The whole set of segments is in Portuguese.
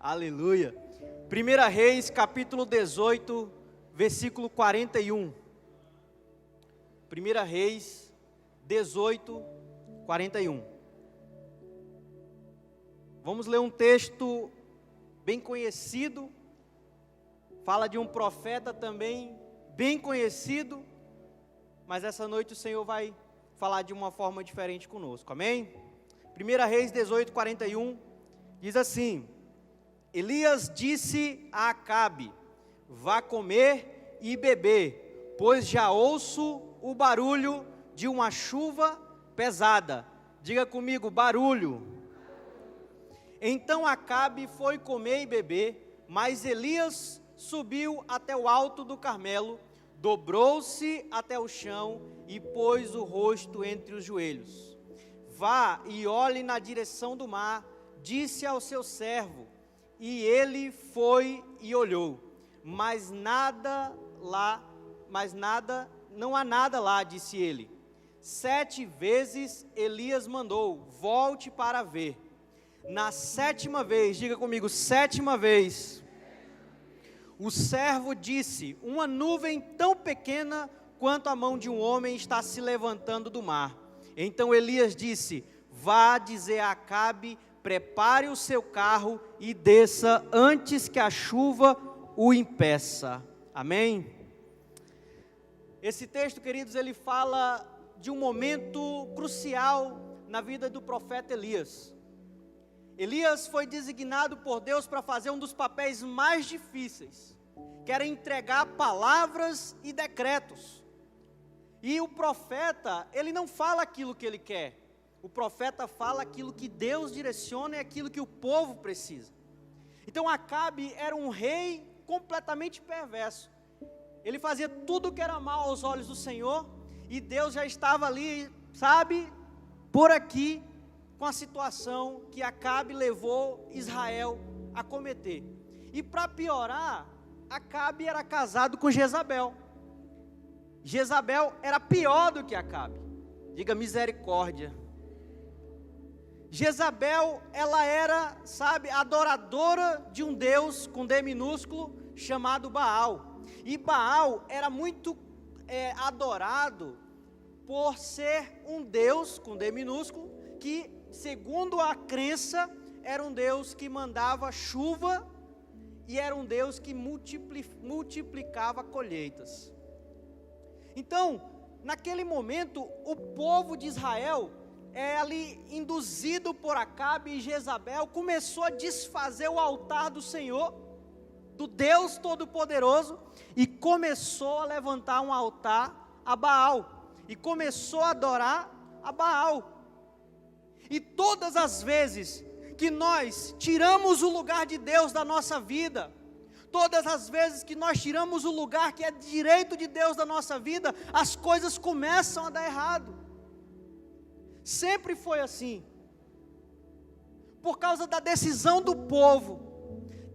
Aleluia. 1 Reis, capítulo 18, versículo 41. 1 Reis 18, 41. Vamos ler um texto bem conhecido. Fala de um profeta também bem conhecido. Mas essa noite o Senhor vai falar de uma forma diferente conosco. Amém? 1 Reis 18, 41. Diz assim: Elias disse a Acabe: vá comer e beber, pois já ouço o barulho de uma chuva pesada. Diga comigo, barulho. Então Acabe foi comer e beber, mas Elias subiu até o alto do Carmelo, dobrou-se até o chão e pôs o rosto entre os joelhos. Vá e olhe na direção do mar, disse ao seu servo. E ele foi e olhou, mas não há nada lá, disse ele. 7 vezes Elias mandou: volte para ver. Na 7ª vez, diga comigo, 7ª vez, o servo disse: uma nuvem tão pequena quanto a mão de um homem está se levantando do mar. Então Elias disse: vá dizer a Acabe, prepare o seu carro e desça antes que a chuva o impeça. Amém? Esse texto, queridos, ele fala de um momento crucial na vida do profeta Elias. Elias foi designado por Deus para fazer um dos papéis mais difíceis, que era entregar palavras e decretos. E o profeta, ele não fala aquilo que ele quer. O profeta fala aquilo que Deus direciona e aquilo que o povo precisa. Então Acabe era um rei completamente perverso. Ele fazia tudo o que era mal aos olhos do Senhor, e Deus já estava ali, por aqui, com a situação que Acabe levou Israel a cometer. E para piorar, Acabe era casado com Jezabel. Jezabel era pior do que Acabe. Diga misericórdia. Jezabel, ela era, adoradora de um Deus com D minúsculo, chamado Baal. E Baal era muito adorado por ser um Deus com D minúsculo, que, segundo a crença, era um Deus que mandava chuva e era um Deus que multiplicava colheitas. Então, naquele momento, o povo de Israel, ali induzido por Acabe e Jezabel, começou a desfazer o altar do Senhor, do Deus Todo-Poderoso, e começou a levantar um altar a Baal, e começou a adorar a Baal. E todas as vezes que nós tiramos o lugar de Deus da nossa vida, todas as vezes que nós tiramos o lugar que é direito de Deus da nossa vida, as coisas começam a dar errado. Sempre foi assim. Por causa da decisão do povo,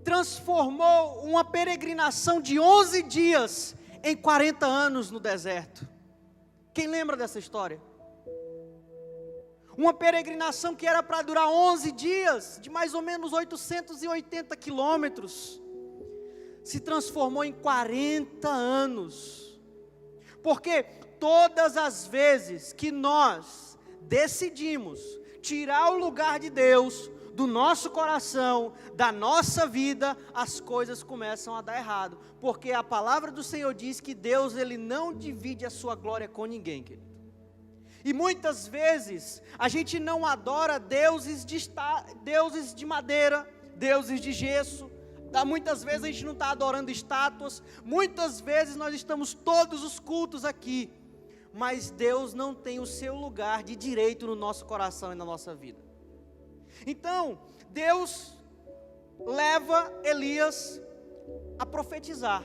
transformou uma peregrinação de 11 dias em 40 anos no deserto. Quem lembra dessa história? Uma peregrinação que era para durar 11 dias, de mais ou menos 880 quilômetros, se transformou em 40 anos. Porque todas as vezes que nós decidimos tirar o lugar de Deus do nosso coração, da nossa vida, as coisas começam a dar errado, porque a palavra do Senhor diz que Deus, ele não divide a sua glória com ninguém, querido. E muitas vezes a gente não adora deuses de madeira, deuses de gesso. Muitas vezes a gente não está adorando estátuas. Muitas vezes nós estamos todos os cultos aqui, mas Deus não tem o seu lugar de direito no nosso coração e na nossa vida. Então, Deus leva Elias a profetizar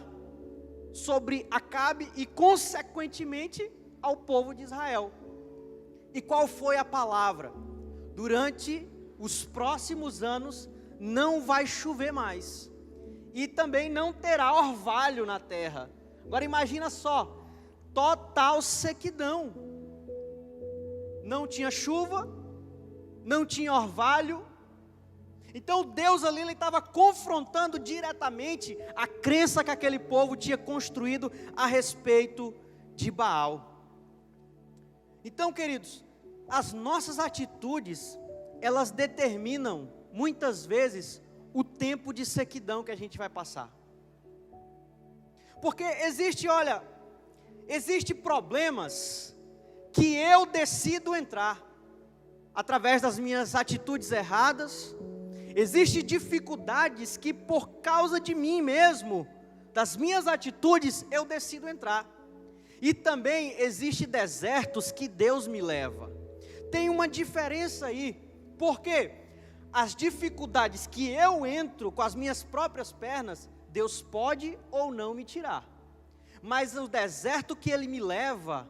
sobre Acabe e, consequentemente, ao povo de Israel. E qual foi a palavra? Durante os próximos anos não vai chover mais, e também não terá orvalho na terra. Agora imagina só, total sequidão. Não tinha chuva, não tinha orvalho, Então Deus ali estava confrontando diretamente a crença que aquele povo tinha construído a respeito de Baal. Então, queridos, as nossas atitudes, elas determinam muitas vezes o tempo de sequidão que a gente vai passar. Porque existe problemas que eu decido entrar através das minhas atitudes erradas. Existem dificuldades que por causa de mim mesmo, das minhas atitudes, eu decido entrar. E também existem desertos que Deus me leva. Tem uma diferença aí, porque as dificuldades que eu entro com as minhas próprias pernas, Deus pode ou não me tirar. Mas o deserto que Ele me leva,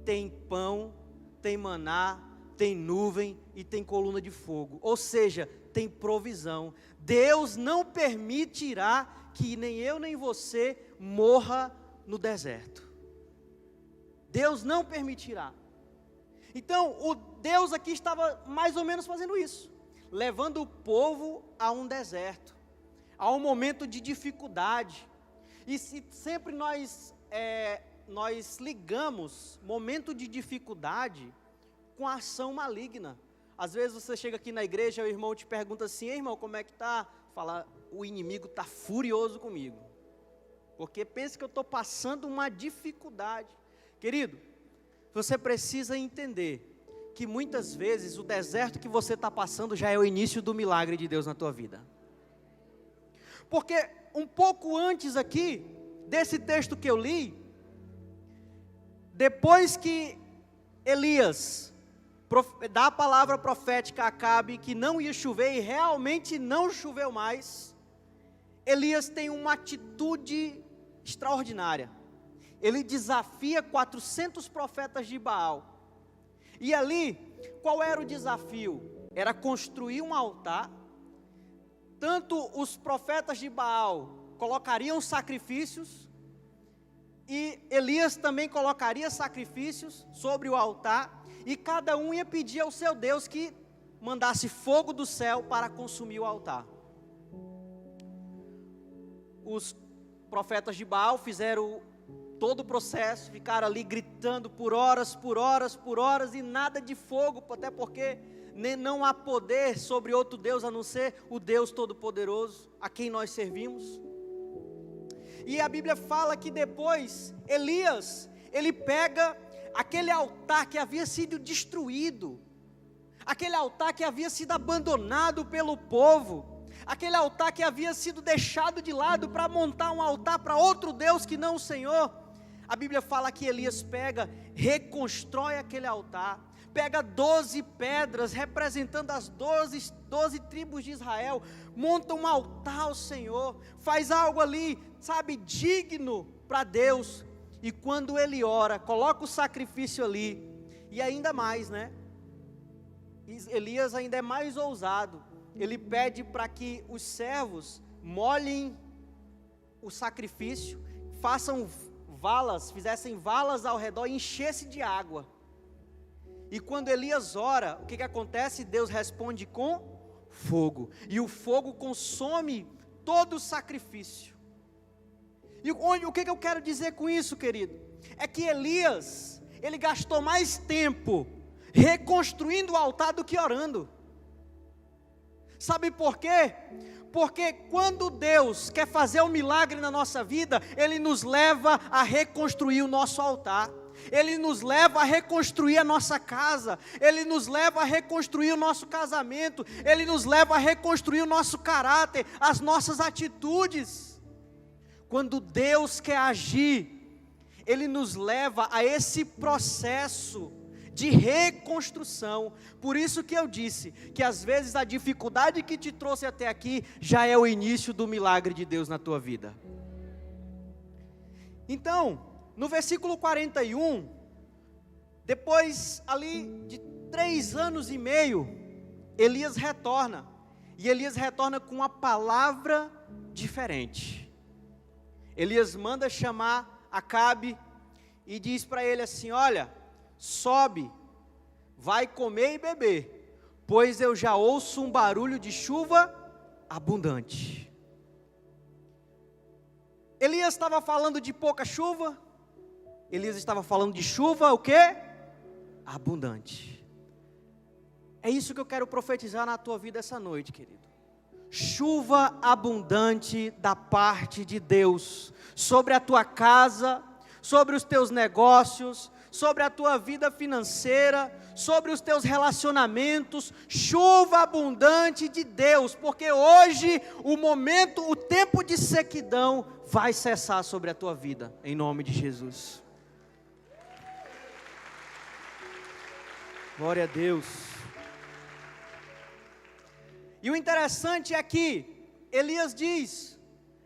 tem pão, tem maná, tem nuvem e tem coluna de fogo. Ou seja, tem provisão. Deus não permitirá que nem eu nem você morra no deserto. Deus não permitirá. Então, o Deus aqui estava mais ou menos fazendo isso, levando o povo a um deserto, a um momento de dificuldade. E se sempre nós ligamos momento de dificuldade com a ação maligna. Às vezes você chega aqui na igreja e o irmão te pergunta assim: ei, irmão, como é que está? Fala, o inimigo está furioso comigo, porque pensa que eu estou passando uma dificuldade. Querido, você precisa entender que muitas vezes o deserto que você está passando já é o início do milagre de Deus na tua vida. Porque um pouco antes aqui, desse texto que eu li, depois que Elias dá a palavra profética a Acabe que não ia chover, e realmente não choveu mais, Elias tem uma atitude extraordinária. Ele desafia 400 profetas de Baal. E ali, qual era o desafio? Era construir um altar. Tanto os profetas de Baal colocariam sacrifícios, e Elias também colocaria sacrifícios sobre o altar, e cada um ia pedir ao seu Deus que mandasse fogo do céu para consumir o altar. Os profetas de Baal fizeram todo o processo, ficaram ali gritando por horas, e nada de fogo, até porque não há poder sobre outro Deus a não ser o Deus Todo-Poderoso, a quem nós servimos. E a Bíblia fala que depois, Elias, ele pega aquele altar que havia sido destruído, aquele altar que havia sido abandonado pelo povo, aquele altar que havia sido deixado de lado para montar um altar para outro Deus que não o Senhor. A Bíblia fala que Elias pega, reconstrói aquele altar, pega 12 pedras representando as 12 tribos de Israel, monta um altar ao Senhor, faz algo ali, sabe, digno para Deus. E quando ele ora, coloca o sacrifício ali, e ainda mais, né? Elias ainda é mais ousado, ele pede para que os servos molhem o sacrifício, fizessem valas ao redor e enchesse de água. E quando Elias ora, o que acontece? Deus responde com fogo, e o fogo consome todo o sacrifício. E o que eu quero dizer com isso, querido? É que Elias, ele gastou mais tempo reconstruindo o altar do que orando. Sabe por quê? Porque quando Deus quer fazer um milagre na nossa vida, Ele nos leva a reconstruir o nosso altar, Ele nos leva a reconstruir a nossa casa, Ele nos leva a reconstruir o nosso casamento, Ele nos leva a reconstruir o nosso caráter, as nossas atitudes. Quando Deus quer agir, Ele nos leva a esse processo de reconstrução. Por isso que eu disse que às vezes a dificuldade que te trouxe até aqui já é o início do milagre de Deus na tua vida. Então, no versículo 41, depois ali de 3 anos e meio, Elias retorna, e Elias retorna com uma palavra diferente. Elias manda chamar Acabe e diz para ele assim: olha, sobe, vai comer e beber, pois eu já ouço um barulho de chuva abundante. Elias estava falando de pouca chuva, Elias estava falando de chuva, o quê? Abundante. É isso que eu quero profetizar na tua vida essa noite, querido. Chuva abundante da parte de Deus, sobre a tua casa, sobre os teus negócios, sobre a tua vida financeira, sobre os teus relacionamentos, chuva abundante de Deus, porque hoje o tempo de sequidão vai cessar sobre a tua vida, em nome de Jesus. Glória a Deus. E o interessante é que Elias diz: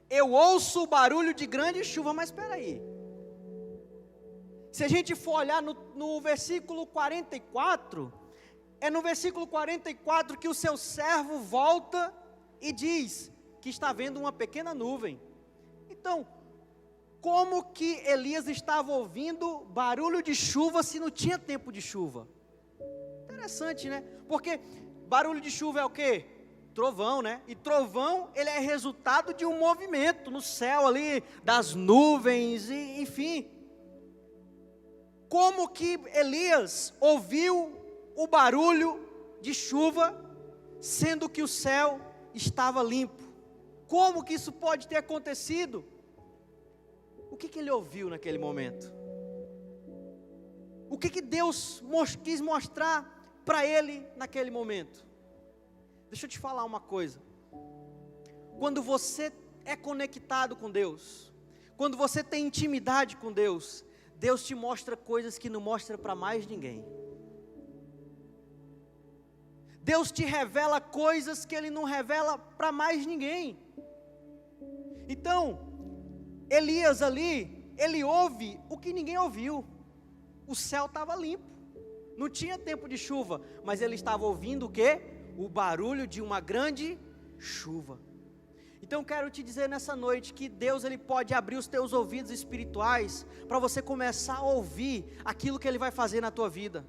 eu ouço o barulho de grande chuva, mas espera aí. Se a gente for olhar no versículo 44, é no versículo 44 que o seu servo volta e diz que está vendo uma pequena nuvem. Então, como que Elias estava ouvindo barulho de chuva se não tinha tempo de chuva? Interessante, né? Porque barulho de chuva é o quê? Trovão, né? E trovão, ele é resultado de um movimento no céu ali, das nuvens, e, enfim. Como que Elias ouviu o barulho de chuva, sendo que o céu estava limpo? Como que isso pode ter acontecido? O que ele ouviu naquele momento? O que Deus quis mostrar para ele naquele momento? Deixa eu te falar uma coisa. Quando você é conectado com Deus, quando você tem intimidade com Deus, Deus te mostra coisas que não mostra para mais ninguém. Deus te revela coisas que Ele não revela para mais ninguém. Então, Elias ali, ele ouve o que ninguém ouviu. O céu estava limpo, não tinha tempo de chuva, mas ele estava ouvindo o quê? O barulho de uma grande chuva. Então quero te dizer nessa noite que Deus ele pode abrir os teus ouvidos espirituais para você começar a ouvir aquilo que Ele vai fazer na tua vida.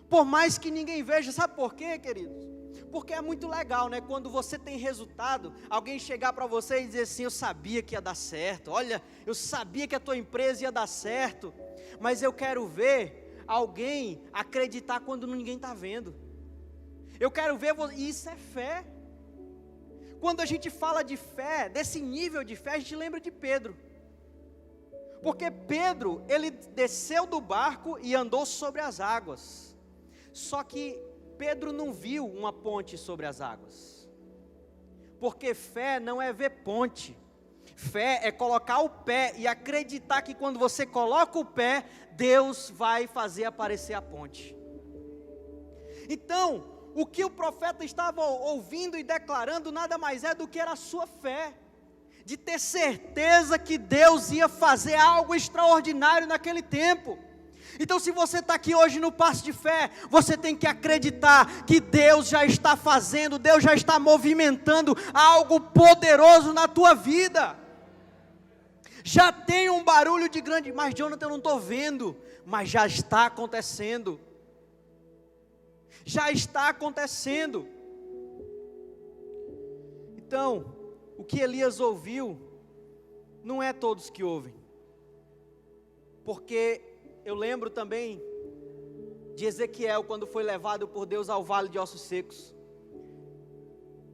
Por mais que ninguém veja, sabe por quê, queridos? Porque é muito legal, né? Quando você tem resultado, alguém chegar para você e dizer assim: eu sabia que ia dar certo, olha, eu sabia que a tua empresa ia dar certo, mas eu quero ver alguém acreditar quando ninguém está vendo. Eu quero ver, isso é fé. Quando a gente fala de fé, desse nível de fé, a gente lembra de Pedro. Porque Pedro, ele desceu do barco e andou sobre as águas. Só que Pedro não viu uma ponte sobre as águas. Porque fé não é ver ponte. Fé é colocar o pé e acreditar que quando você coloca o pé, Deus vai fazer aparecer a ponte. Então, o que o profeta estava ouvindo e declarando nada mais é do que era a sua fé, de ter certeza que Deus ia fazer algo extraordinário naquele tempo. Então, se você está aqui hoje no passo de fé, você tem que acreditar que Deus já está fazendo, Deus já está movimentando algo poderoso na tua vida. Já tem um barulho de grande, mas Jonathan, eu não estou vendo, mas já está acontecendo. Já está acontecendo. Então, o que Elias ouviu, não é todos que ouvem. Porque eu lembro também de Ezequiel, quando foi levado por Deus ao vale de ossos secos.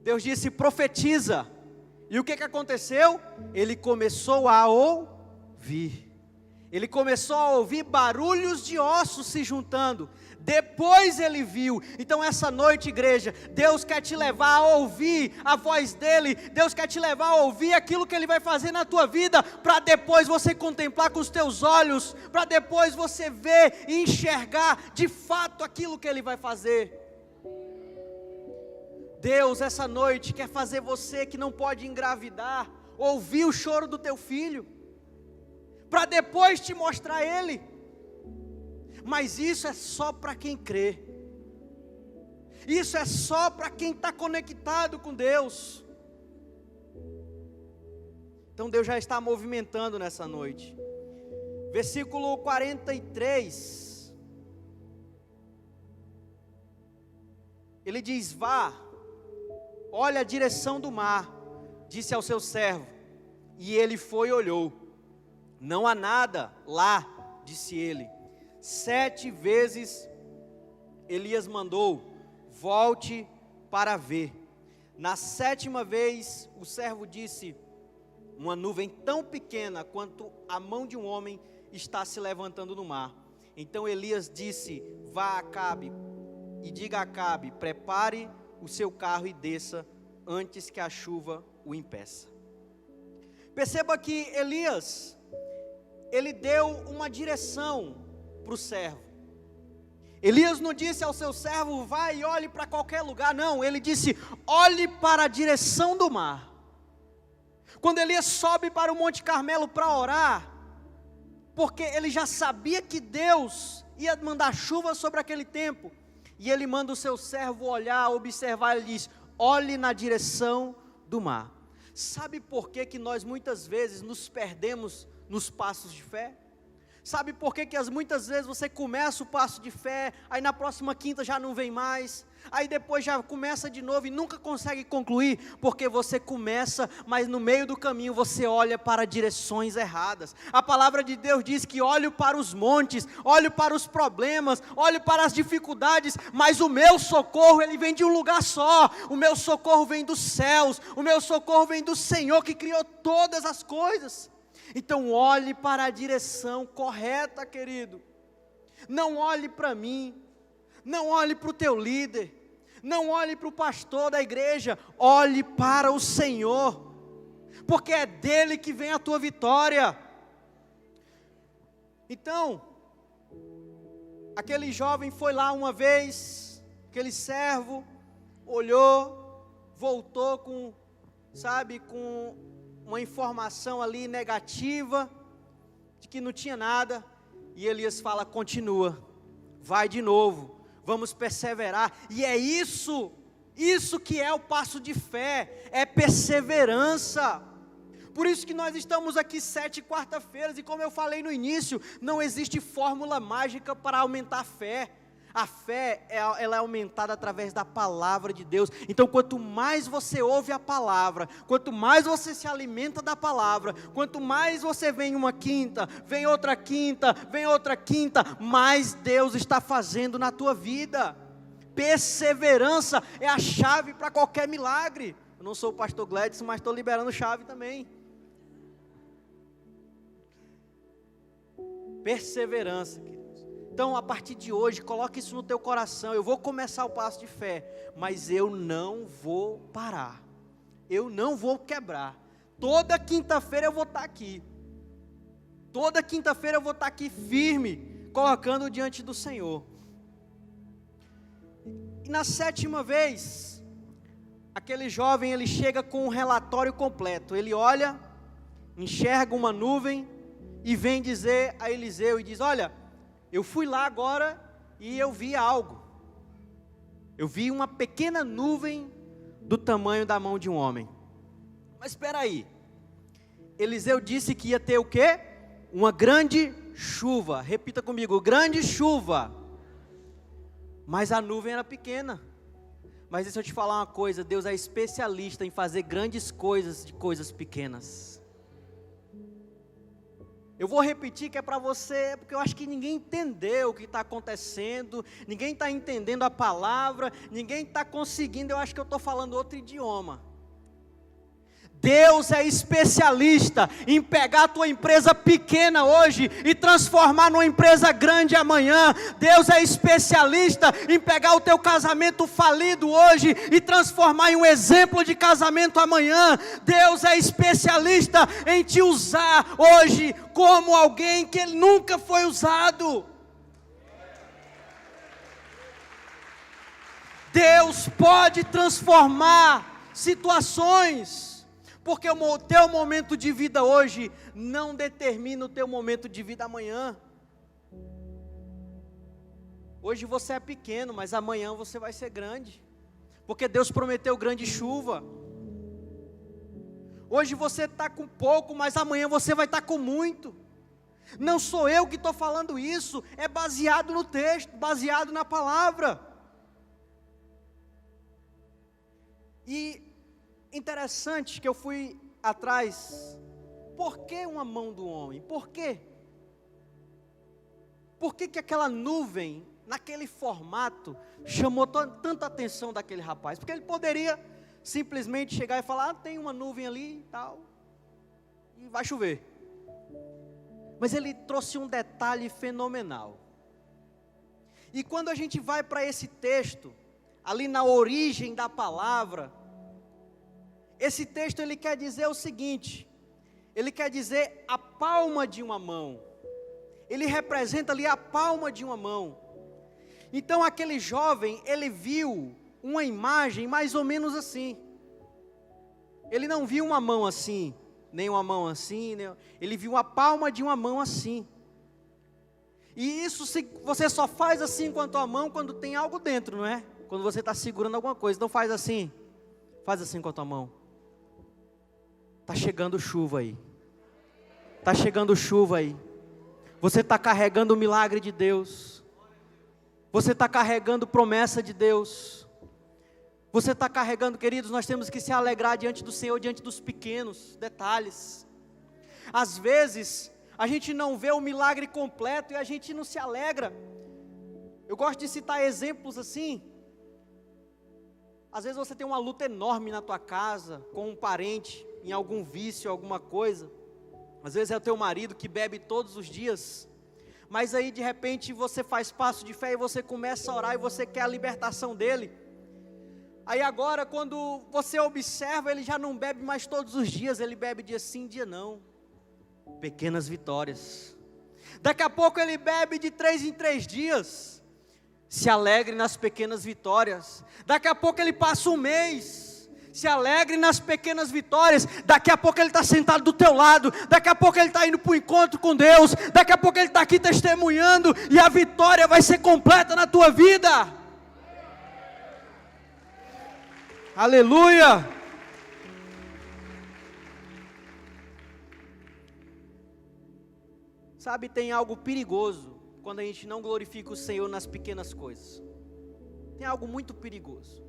Deus disse: profetiza. E o que aconteceu? Ele começou a ouvir. Ele começou a ouvir barulhos de ossos se juntando. Depois ele viu. Então essa noite, igreja, Deus quer te levar a ouvir a voz dEle. Deus quer te levar a ouvir aquilo que Ele vai fazer na tua vida, para depois você contemplar com os teus olhos, para depois você ver e enxergar de fato aquilo que Ele vai fazer. Deus essa noite quer fazer você que não pode engravidar, ouvir o choro do teu filho, para depois te mostrar Ele. Mas isso é só para quem crê. Isso é só para quem está conectado com Deus. Então Deus já está movimentando nessa noite. Versículo 43. ele diz: vá, olha a direção do mar, disse ao seu servo, e ele foi e olhou, não há nada lá, disse ele. 7 vezes Elias mandou: volte para ver. Na 7ª vez, o servo disse: uma nuvem tão pequena quanto a mão de um homem está se levantando no mar. Então Elias disse: vá a Acabe e diga a Acabe: prepare o seu carro e desça antes que a chuva o impeça. Perceba que Elias, ele deu uma direção para o servo. Elias não disse ao seu servo: vai e olhe para qualquer lugar. Não, ele disse: olhe para a direção do mar. Quando Elias sobe para o Monte Carmelo para orar, porque ele já sabia que Deus ia mandar chuva sobre aquele tempo, e ele manda o seu servo olhar, observar, ele diz: olhe na direção do mar. Sabe por que nós muitas vezes nos perdemos nos passos de fé? Sabe por que muitas vezes você começa o passo de fé, aí na próxima quinta já não vem mais, aí depois já começa de novo e nunca consegue concluir? Porque você começa, mas no meio do caminho você olha para direções erradas. A palavra de Deus diz que olho para os montes, olho para os problemas, olho para as dificuldades, mas o meu socorro, ele vem de um lugar só. O meu socorro vem dos céus, o meu socorro vem do Senhor que criou todas as coisas. Então olhe para a direção correta, querido. Não olhe para mim, não olhe para o teu líder, não olhe para o pastor da igreja, olhe para o Senhor, porque é dele que vem a tua vitória. Então, aquele jovem foi lá uma vez, aquele servo, olhou, voltou com uma informação ali negativa, de que não tinha nada, e Elias fala: continua, vai de novo, vamos perseverar. E é isso que é o passo de fé, é perseverança. Por isso que nós estamos aqui 7 quarta-feiras, e como eu falei no início, não existe fórmula mágica para aumentar a fé. A fé, ela é aumentada através da palavra de Deus. Então quanto mais você ouve a palavra, quanto mais você se alimenta da palavra, quanto mais você vem uma quinta, vem outra quinta, mais Deus está fazendo na tua vida. Perseverança é a chave para qualquer milagre. Eu não sou o pastor Gladys, mas estou liberando chave também. Perseverança, queridos. Então, a partir de hoje, coloque isso no teu coração. Eu vou começar o passo de fé, mas eu não vou parar, eu não vou quebrar. Toda quinta-feira eu vou estar aqui, toda quinta-feira eu vou estar aqui firme, colocando diante do Senhor. E na 7ª vez, aquele jovem, ele chega com um relatório completo. Ele olha, enxerga uma nuvem e vem dizer a Eliseu, e diz: olha, eu fui lá agora e eu vi algo. Eu vi uma pequena nuvem do tamanho da mão de um homem. Mas espera aí, Eliseu disse que ia ter o quê? Uma grande chuva. Repita comigo: grande chuva. Mas a nuvem era pequena. Mas deixa eu te falar uma coisa: Deus é especialista em fazer grandes coisas de coisas pequenas. Eu vou repetir que é para você, porque eu acho que ninguém entendeu o que está acontecendo, ninguém está entendendo a palavra, ninguém está conseguindo, eu acho que eu estou falando outro idioma. Deus é especialista em pegar a tua empresa pequena hoje e transformar numa empresa grande amanhã. Deus é especialista em pegar o teu casamento falido hoje e transformar em um exemplo de casamento amanhã. Deus é especialista em te usar hoje como alguém que ele nunca foi usado. Deus pode transformar situações. Porque o teu momento de vida hoje não determina o teu momento de vida amanhã. Hoje você é pequeno, mas amanhã você vai ser grande. Porque Deus prometeu grande chuva. Hoje você está com pouco, mas amanhã você vai estar com muito. Não sou eu que estou falando isso, é baseado no texto, baseado na palavra. E interessante que eu fui atrás, por que uma mão do homem? Por quê? Por que que aquela nuvem, naquele formato, chamou tanta atenção daquele rapaz? Porque ele poderia simplesmente chegar e falar, tem uma nuvem ali e tal, e vai chover. Mas ele trouxe um detalhe fenomenal. E quando a gente vai para esse texto, ali na origem da palavra, esse texto ele quer dizer o seguinte, ele quer dizer a palma de uma mão. Ele representa ali a palma de uma mão. Então aquele jovem, ele viu uma imagem mais ou menos assim. Ele não viu uma mão assim, nem uma mão assim, ele viu a palma de uma mão assim. E isso você só faz assim com a tua mão quando tem algo dentro, não é? Quando você está segurando alguma coisa, então faz assim com a tua mão. Está chegando chuva aí. Está chegando chuva aí. Você está carregando o milagre de Deus. Você está carregando promessa de Deus. Você está carregando, queridos, nós temos que se alegrar diante do Senhor, diante dos pequenos detalhes. Às vezes, a gente não vê o milagre completo e a gente não se alegra. Eu gosto de citar exemplos assim. Às vezes você tem uma luta enorme na tua casa, com um parente, em algum vício, alguma coisa. Às vezes é o teu marido que bebe todos os dias, mas aí de repente você faz passo de fé e você começa a orar e você quer a libertação dele. Aí agora quando você observa, ele já não bebe mais todos os dias, ele bebe dia sim, dia não. Pequenas vitórias. Daqui a pouco ele bebe de 3 em 3 dias. Se alegre nas pequenas vitórias. Daqui a pouco ele passa um mês. Se alegre nas pequenas vitórias. Daqui a pouco ele está sentado do teu lado. Daqui a pouco ele está indo para o encontro com Deus. Daqui a pouco ele está aqui testemunhando. E a vitória vai ser completa na tua vida. Aleluia. Sabe, tem algo perigoso quando a gente não glorifica o Senhor nas pequenas coisas. Tem algo muito perigoso.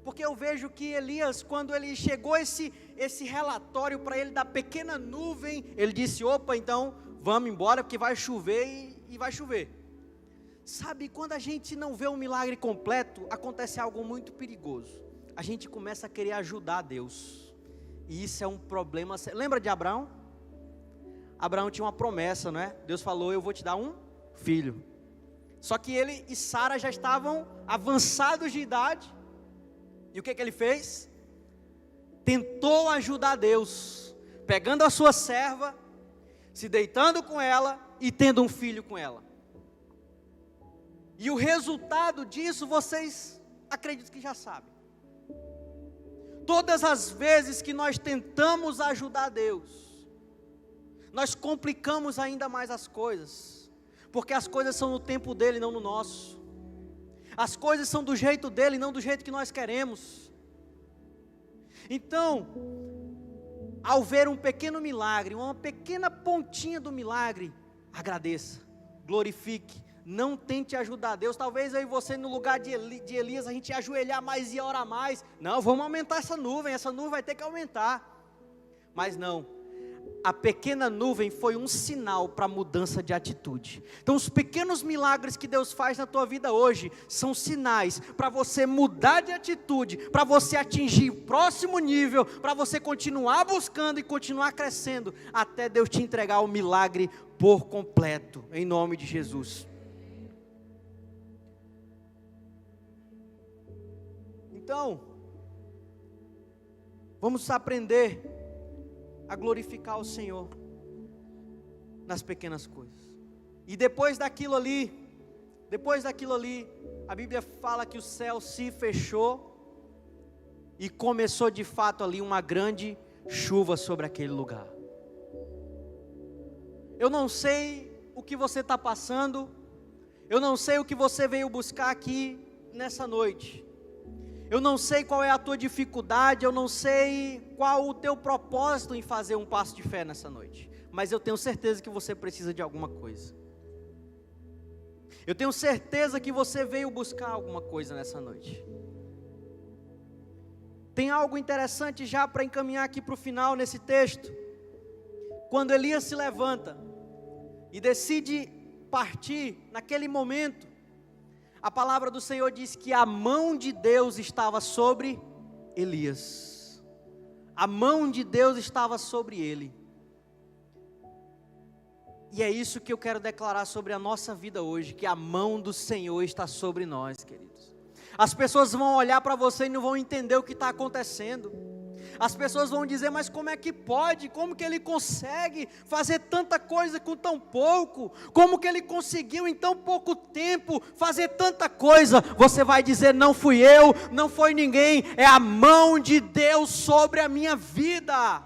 Porque eu vejo que Elias, quando ele chegou esse relatório para ele da pequena nuvem, ele disse, opa, então vamos embora porque vai chover e vai chover. Sabe, quando a gente não vê um milagre completo, acontece algo muito perigoso. A gente começa a querer ajudar Deus. E isso é um problema. Lembra de Abraão? Abraão tinha uma promessa, não é? Deus falou, eu vou te dar um filho. Só que ele e Sara já estavam avançados de idade. E o que ele fez? Tentou ajudar Deus, pegando a sua serva, se deitando com ela e tendo um filho com ela. E o resultado disso vocês acreditam que já sabem. Todas as vezes que nós tentamos ajudar Deus, nós complicamos ainda mais as coisas, porque as coisas são no tempo dele, não no nosso. As coisas são do jeito dele, não do jeito que nós queremos. Então, ao ver um pequeno milagre, uma pequena pontinha do milagre, agradeça, glorifique, não tente ajudar Deus. Talvez eu e você no lugar de Elias, a gente ia ajoelhar mais e orar mais. Não, vamos aumentar essa nuvem vai ter que aumentar. Mas não. A pequena nuvem foi um sinal para mudança de atitude. Então os pequenos milagres que Deus faz na tua vida hoje, são sinais para você mudar de atitude, para você atingir o próximo nível, para você continuar buscando e continuar crescendo, até Deus te entregar o milagre por completo, em nome de Jesus. Então, vamos aprender a glorificar o Senhor nas pequenas coisas. E depois daquilo ali, a Bíblia fala que o céu se fechou e começou de fato ali uma grande chuva sobre aquele lugar. Eu não sei o que você está passando, eu não sei o que você veio buscar aqui nessa noite. Eu não sei qual é a tua dificuldade, eu não sei qual o teu propósito em fazer um passo de fé nessa noite. Mas eu tenho certeza que você precisa de alguma coisa. Eu tenho certeza que você veio buscar alguma coisa nessa noite. Tem algo interessante já para encaminhar aqui para o final nesse texto. Quando Elias se levanta e decide partir, naquele momento, a palavra do Senhor diz que a mão de Deus estava sobre Elias. A mão de Deus estava sobre ele. E é isso que eu quero declarar sobre a nossa vida hoje, que a mão do Senhor está sobre nós, queridos. As pessoas vão olhar para você e não vão entender o que está acontecendo. As pessoas vão dizer, mas como é que pode? Como que ele consegue fazer tanta coisa com tão pouco? Como que ele conseguiu em tão pouco tempo fazer tanta coisa? Você vai dizer, não fui eu, não foi ninguém, é a mão de Deus sobre a minha vida.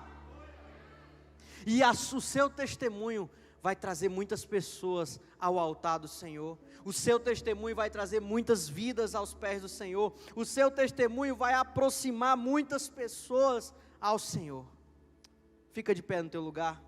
E o seu testemunho vai trazer muitas pessoas ao altar do Senhor. O seu testemunho vai trazer muitas vidas aos pés do Senhor. O seu testemunho vai aproximar muitas pessoas ao Senhor. Fica de pé no teu lugar.